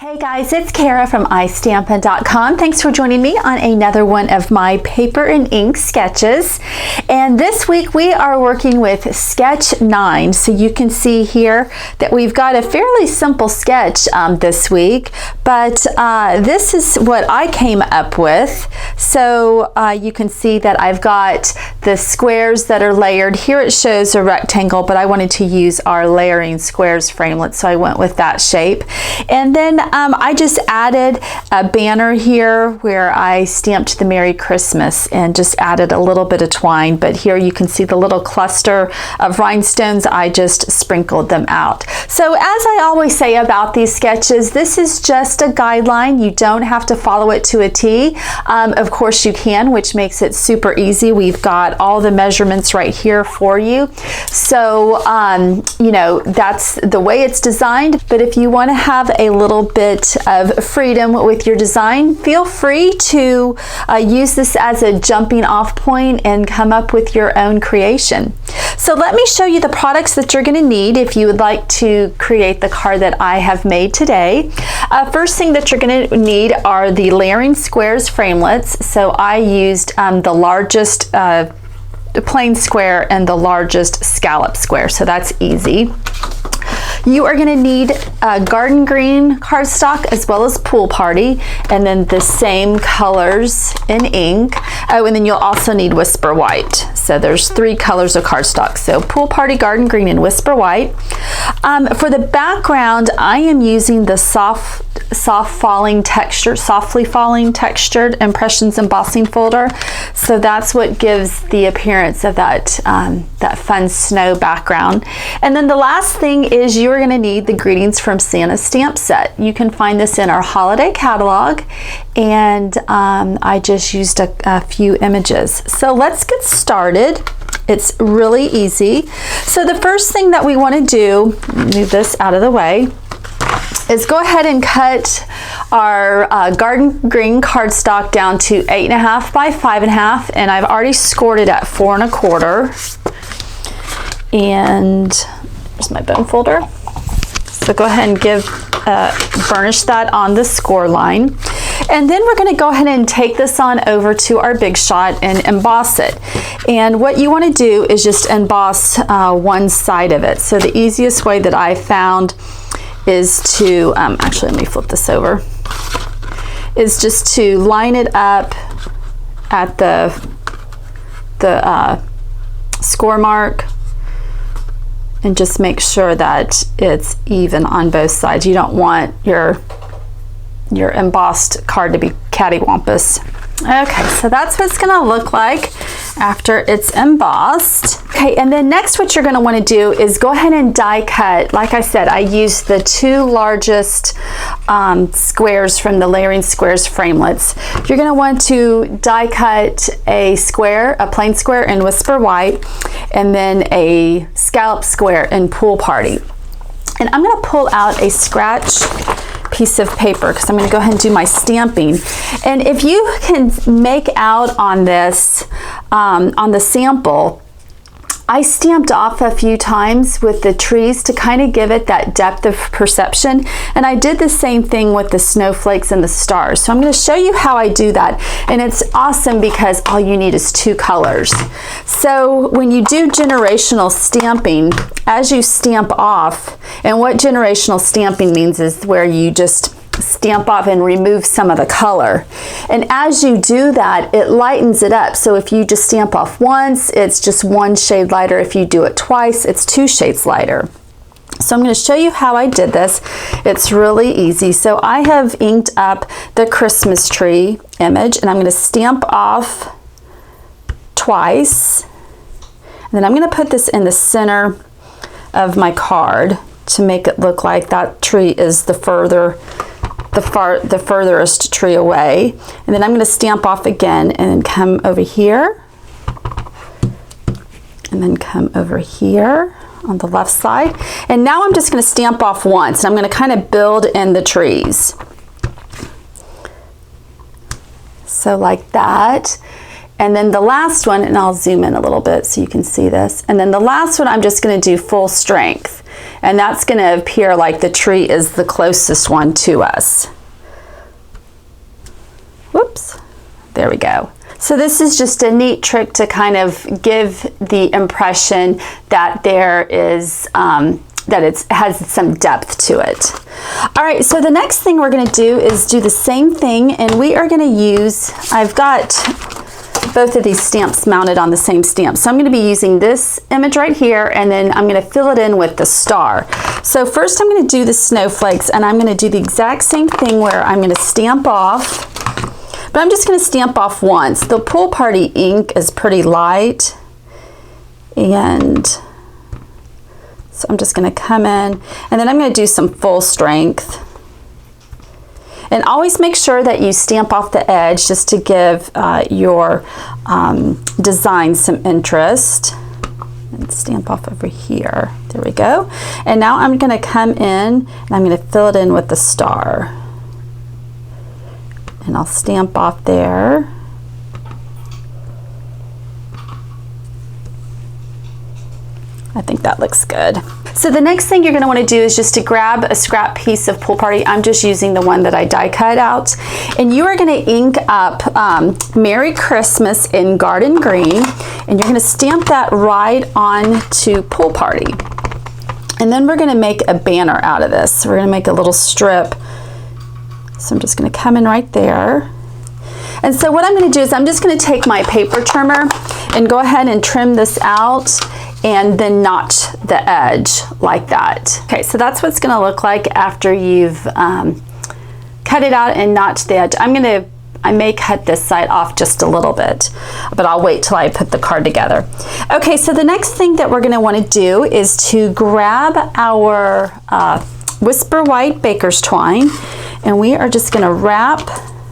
Hey guys, it's Kara from iStampin.com. Thanks for joining me on another one of my paper and ink sketches. And this week we are working with sketch 9. So you can see here that we've got a fairly simple sketch this week, but this is what I came up with. So you can see that I've got the squares that are layered. Here it shows a rectangle, but I wanted to use our layering squares framelit, so I went with that shape. And then I just added a banner here where I stamped the Merry Christmas and just added a little bit of twine. But here you can see the little cluster of rhinestones. I just sprinkled them out. So as I always say about these sketches, this is just a guideline. You don't have to follow it to a T. Of course you can, which makes it super easy. We've got all the measurements right here for you. So, you know, that's the way it's designed. But if you want to have a little bit of freedom with your design, feel free to use this as a jumping off point and come up with your own creation. So let me show you the products that you're going to need if you would like to create the card that I have made today. First thing that you're going to need are the layering squares framelits. So I used the largest plain square and the largest scallop square, so that's easy. You are going to need garden green cardstock as well as pool party, and then the same colors in ink. Oh, and then you'll also need whisper white. So there's 3 colors of cardstock. So pool party, garden green, and whisper white. For the background, I am using the softly falling textured impressions embossing folder. So that's what gives the appearance of that that fun snow background. And then the last thing is you're going to need the Greetings from Santa stamp set. You can find this in our holiday catalog, and I just used a few images. So let's get started. It's really easy. So the first thing that we want to do, move this out of the way, is go ahead and cut our garden green cardstock down to 8.5 by 5.5, and I've already scored it at 4 1/4. And here's my bone folder. So go ahead and burnish that on the score line. And then we're going to go ahead and take this on over to our Big Shot and emboss it. And what you want to do is just emboss one side of it. So the easiest way that I found is to, actually let me flip this over, is just to line it up at the score mark and just make sure that it's even on both sides. You don't want your embossed card to be cattywampus. Okay, so that's what it's gonna look like after it's embossed. Okay, and then next what you're gonna wanna do is go ahead and die cut. Like I said, I used the 2 largest squares from the layering squares framelits. You're gonna want to die cut a square, a plain square in whisper white, and then a scallop square in pool party. And I'm gonna pull out a scratch piece of paper because I'm going to go ahead and do my stamping. And if you can make out on this, on the sample, I stamped off a few times with the trees to kind of give it that depth of perception. And I did the same thing with the snowflakes and the stars. So I'm going to show you how I do that. And it's awesome because all you need is 2 colors. So when you do generational stamping, as you stamp off, and what generational stamping means is where you just stamp off and remove some of the color. And as you do that, it lightens it up. So if you just stamp off once, it's just 1 shade lighter. If you do it twice, it's 2 shades lighter. So I'm going to show you how I did this. It's really easy. So I have inked up the Christmas tree image, and I'm going to stamp off twice. And then I'm going to put this in the center of my card to make it look like that tree is the furthest tree away. And then I'm going to stamp off again and then come over here and then come over here on the left side. And now I'm just going to stamp off once, and I'm going to kind of build in the trees. So like that. And then the last one, and I'll zoom in a little bit so you can see this. And then the last one, I'm just going to do full strength. and that's going to appear like the tree is the closest one to us. Whoops, there we go. So this is just a neat trick to kind of give the impression that there is that it has some depth to it. All right, so the next thing we're going to do is do the same thing, and we are going to use, I've got both of these stamps mounted on the same stamp. So I'm going to be using this image right here, and then I'm going to fill it in with the star. So first I'm going to do the snowflakes, and I'm going to do the exact same thing where I'm going to stamp off, but I'm just going to stamp off once. The Pool Party ink is pretty light, and so I'm just going to come in, and then I'm going to do some full strength. And always make sure that you stamp off the edge just to give your design some interest. And stamp off over here. There we go. And now I'm going to come in and I'm going to fill it in with the star. And I'll stamp off there. I think that looks good. So the next thing you're going to want to do is just to grab a scrap piece of Pool Party. I'm just using the one that I die cut out. And you are going to ink up Merry Christmas in Garden Green. And you're going to stamp that right on to Pool Party. And then we're going to make a banner out of this. We're going to make a little strip. So I'm just going to come in right there. And so what I'm going to do is I'm just going to take my paper trimmer and go ahead and trim this out and then notch the edge like that. Okay, so that's what it's going to look like after you've cut it out and notched the edge. I may cut this side off just a little bit, but I'll wait till I put the card together. Okay, so the next thing that we're going to want to do is to grab our Whisper White Baker's twine, and we are just going to wrap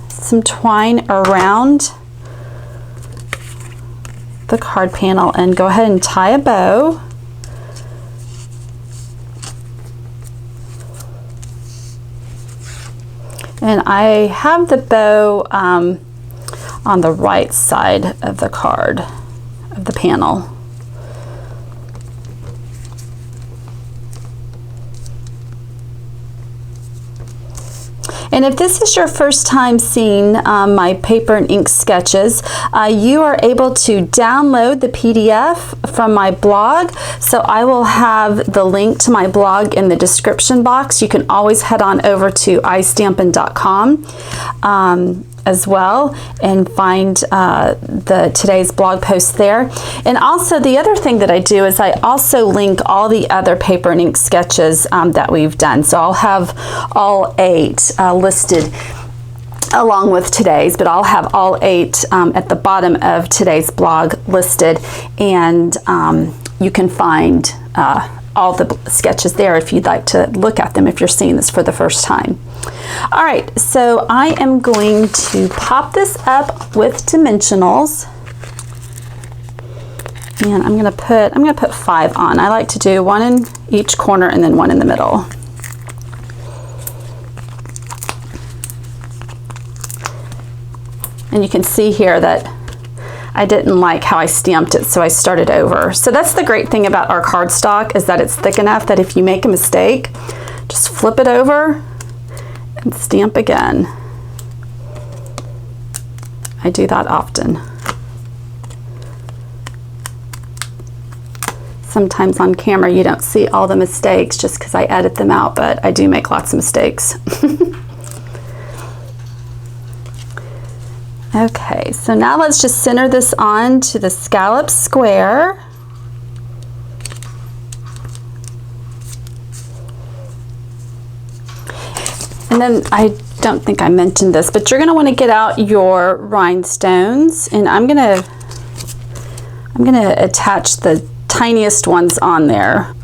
some twine around the card panel and go ahead and tie a bow. And I have the bow on the right side of the card, of the panel. And if this is your first time seeing my paper and ink sketches, you are able to download the PDF from my blog. So I will have the link to my blog in the description box. You can always head on over to istampin.com as well and find today's blog post there. And also the other thing that I do is I also link all the other paper and ink sketches that we've done. So I'll have all 8 listed along with today's, but I'll have all 8 at the bottom of today's blog listed, and you can find all the sketches there if you'd like to look at them if you're seeing this for the first time. All right, so I am going to pop this up with dimensionals, and I'm gonna put 5 on. I like to do 1 in each corner and then 1 in the middle. And you can see here that I didn't like how I stamped it, so I started over. So that's the great thing about our cardstock, is that it's thick enough that if you make a mistake, just flip it over and stamp again. I do that often. Sometimes on camera you don't see all the mistakes just because I edit them out, but I do make lots of mistakes. Okay, so now let's just center this on to the scallop square. And then I don't think I mentioned this, but you're going to want to get out your rhinestones, and I'm going to attach the tiniest ones on there.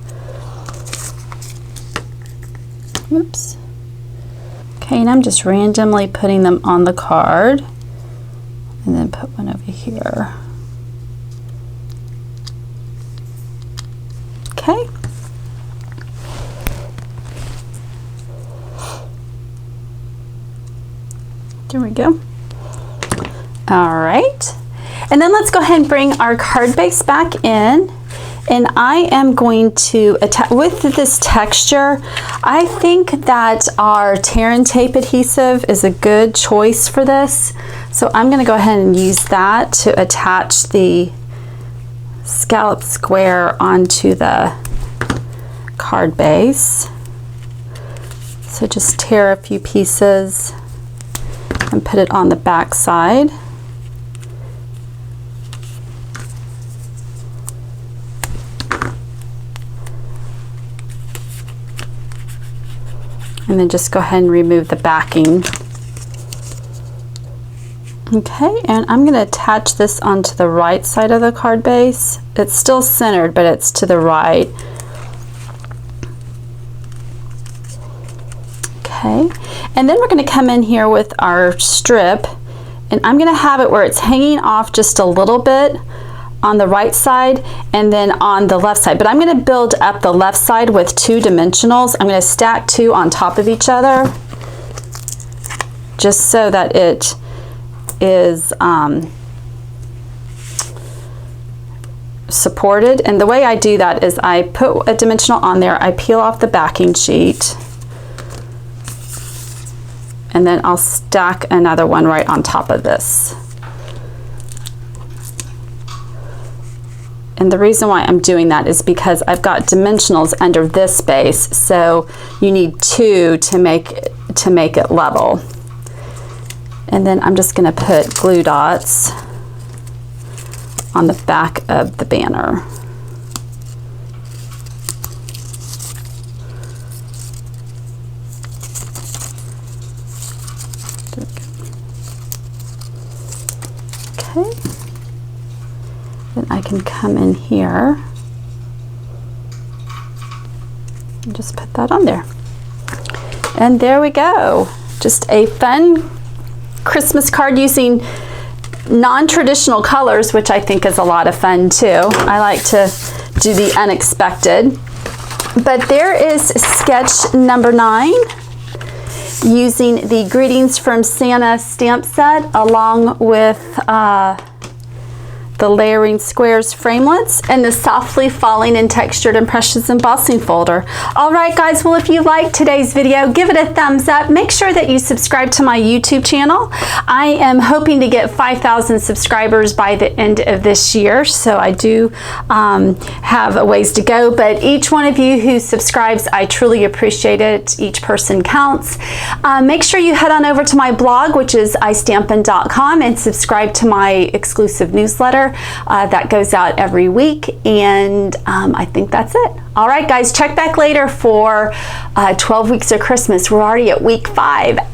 Whoops. Okay, and I'm just randomly putting them on the card. And then put one over here. Okay. There we go. All right. And then let's go ahead and bring our card base back in. And I am going to attach, with this texture, I think that our tear and tape adhesive is a good choice for this. So I'm going to go ahead and use that to attach the scallop square onto the card base. So just tear a few pieces and put it on the back side. And then just go ahead and remove the backing. Okay, and I'm going to attach this onto the right side of the card base. It's still centered, but it's to the right. Okay, and then we're going to come in here with our strip, and I'm going to have it where it's hanging off just a little bit on the right side and then on the left side. But I'm going to build up the left side with 2 dimensionals. I'm going to stack 2 on top of each other just so that it is supported. And the way I do that is I put a dimensional on there, I peel off the backing sheet, and then I'll stack another one right on top of this. And the reason why I'm doing that is because I've got dimensionals under this base, so you need 2 to make it level. And then I'm just going to put glue dots on the back of the banner. Okay. Then I can come in here and just put that on there. And there we go. Just a fun Christmas card using non-traditional colors, which I think is a lot of fun too. I like to do the unexpected. But there is sketch number 9 using the Greetings from Santa stamp set along with the layering squares framelits and the softly falling and textured impressions embossing folder. All right guys, well if you liked today's video, give it a thumbs up. Make sure that you subscribe to my YouTube channel. I am hoping to get 5,000 subscribers by the end of this year, so I do have a ways to go, but each one of you who subscribes, I truly appreciate it. Each person counts. Make sure you head on over to my blog, which is istampin.com, and subscribe to my exclusive newsletter that goes out every week, and I think that's it. All right guys, check back later for 12 weeks of Christmas. We're already at week 5. All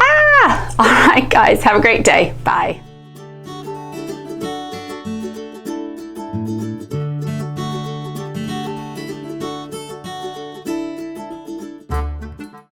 right guys, have a great day. Bye.